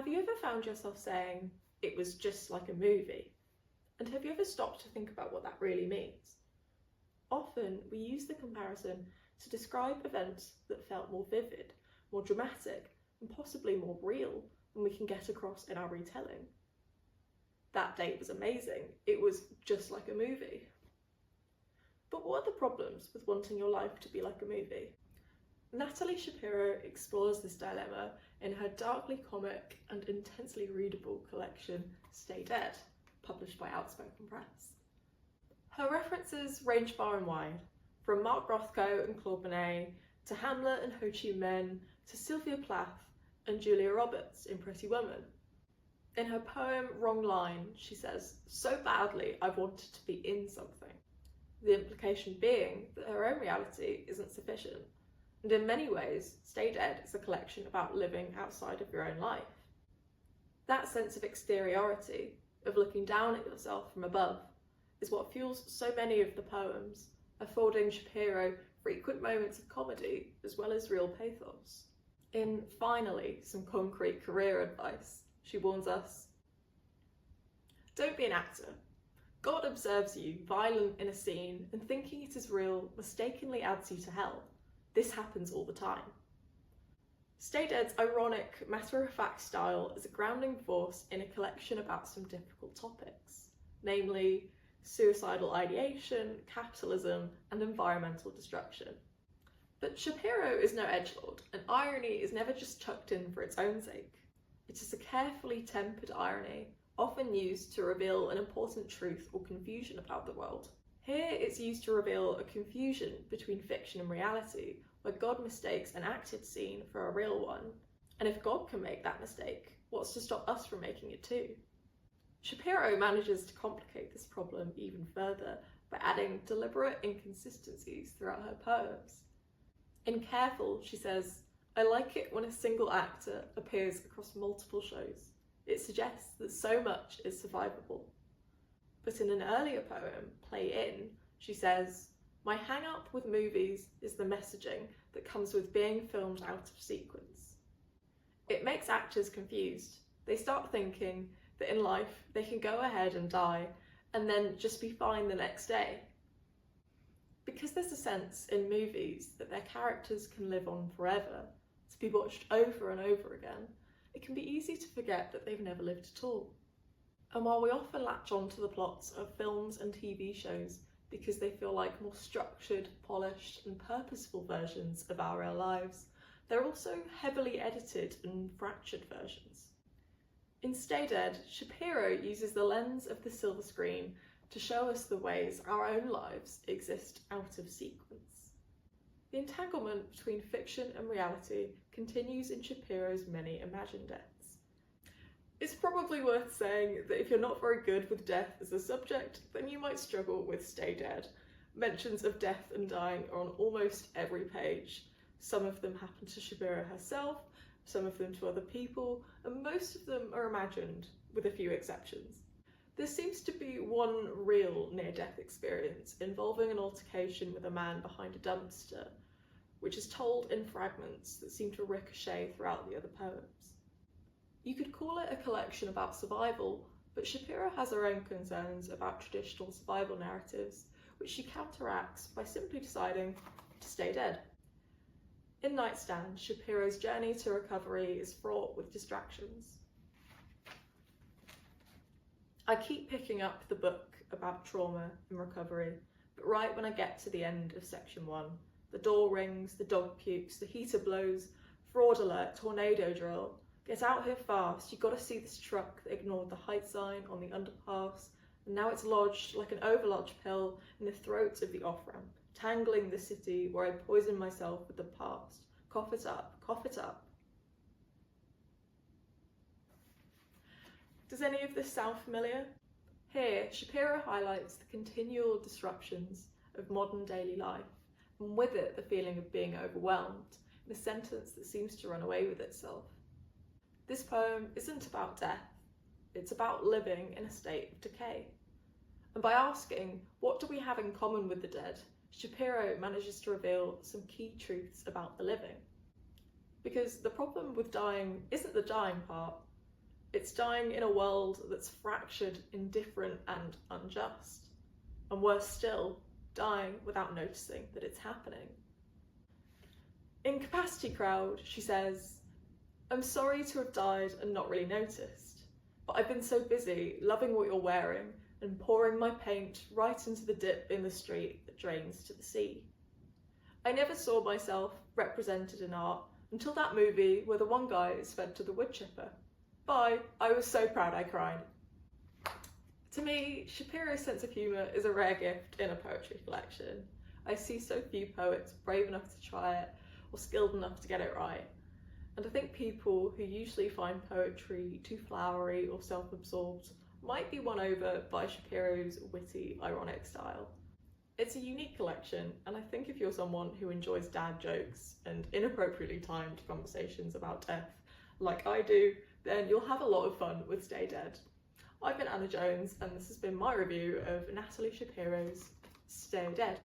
Have you ever found yourself saying, "It was just like a movie"? And have you ever stopped to think about what that really means? Often we use the comparison to describe events that felt more vivid, more dramatic, and possibly more real than we can get across in our retelling. That date was amazing. It was just like a movie. But what are the problems with wanting your life to be like a movie? Natalie Shapiro explores this dilemma in her darkly comic and intensely readable collection, Stay Dead, published by Outspoken Press. Her references range far and wide, from Mark Rothko and Claude Monet, to Hamlet and Ho Chi Minh, to Sylvia Plath and Julia Roberts in Pretty Woman. In her poem Wrong Line, she says, "So badly I wanted to be in something." The implication being that her own reality isn't sufficient. And in many ways, Stay Dead is a collection about living outside of your own life. That sense of exteriority, of looking down at yourself from above, is what fuels so many of the poems, affording Shapiro frequent moments of comedy as well as real pathos. In Finally, Some Concrete Career Advice, she warns us, "Don't be an actor. God observes you violent in a scene and thinking it is real mistakenly adds you to hell. This happens all the time." Stay Dead's ironic, matter-of-fact style is a grounding force in a collection about some difficult topics, namely suicidal ideation, capitalism, and environmental destruction. But Shapiro is no edgelord, and irony is never just chucked in for its own sake. It is a carefully tempered irony, often used to reveal an important truth or confusion about the world. Here it's used to reveal a confusion between fiction and reality, where God mistakes an acted scene for a real one. And if God can make that mistake, what's to stop us from making it too? Shapiro manages to complicate this problem even further by adding deliberate inconsistencies throughout her poems. In Careful, she says, "I like it when a single actor appears across multiple shows. It suggests that so much is survivable." But in an earlier poem, Play In, she says, "My hang-up with movies is the messaging that comes with being filmed out of sequence." It makes actors confused. They start thinking that in life they can go ahead and die and then just be fine the next day. Because there's a sense in movies that their characters can live on forever, to be watched over and over again, it can be easy to forget that they've never lived at all. And while we often latch on to the plots of films and TV shows because they feel like more structured, polished, and purposeful versions of our real lives, they're also heavily edited and fractured versions. In Stay Dead, Shapiro uses the lens of the silver screen to show us the ways our own lives exist out of sequence. The entanglement between fiction and reality continues in Shapiro's many imagined deaths. It's probably worth saying that if you're not very good with death as a subject, then you might struggle with Stay Dead. Mentions of death and dying are on almost every page. Some of them happen to Shapiro herself, some of them to other people, and most of them are imagined, with a few exceptions. There seems to be one real near-death experience involving an altercation with a man behind a dumpster, which is told in fragments that seem to ricochet throughout the other poems. You could call it a collection about survival, but Shapiro has her own concerns about traditional survival narratives, which she counteracts by simply deciding to stay dead. In Nightstand, Shapiro's journey to recovery is fraught with distractions. I keep picking up the book about trauma and recovery, but right when I get to the end of section 1, the door rings, the dog pukes, the heater blows, fraud alert, tornado drill. Get out here fast, you've got to see this truck that ignored the height sign on the underpass, and now it's lodged like an overlodge pill in the throat of the off-ramp, tangling the city where I poison myself with the past. Cough it up, cough it up. Does any of this sound familiar? Here, Shapiro highlights the continual disruptions of modern daily life, and with it the feeling of being overwhelmed, in a sentence that seems to run away with itself. This poem isn't about death, it's about living in a state of decay. And by asking, what do we have in common with the dead, Shapiro manages to reveal some key truths about the living. Because the problem with dying isn't the dying part, It's dying in a world that's fractured, indifferent, and unjust. And worse still, dying without noticing that it's happening. In Capacity Crowd, she says, "I'm sorry to have died and not really noticed, but I've been so busy loving what you're wearing and pouring my paint right into the dip in the street that drains to the sea. I never saw myself represented in art until that movie where the one guy is fed to the wood chipper. Bye, I was so proud I cried." To me, Shapiro's sense of humour is a rare gift in a poetry collection. I see so few poets brave enough to try it or skilled enough to get it right. And I think people who usually find poetry too flowery or self-absorbed might be won over by Shapiro's witty, ironic style. It's a unique collection, and I think if you're someone who enjoys dad jokes and inappropriately timed conversations about death, like I do, then you'll have a lot of fun with Stay Dead. I've been Anna Jones, and this has been my review of Natalie Shapiro's Stay Dead.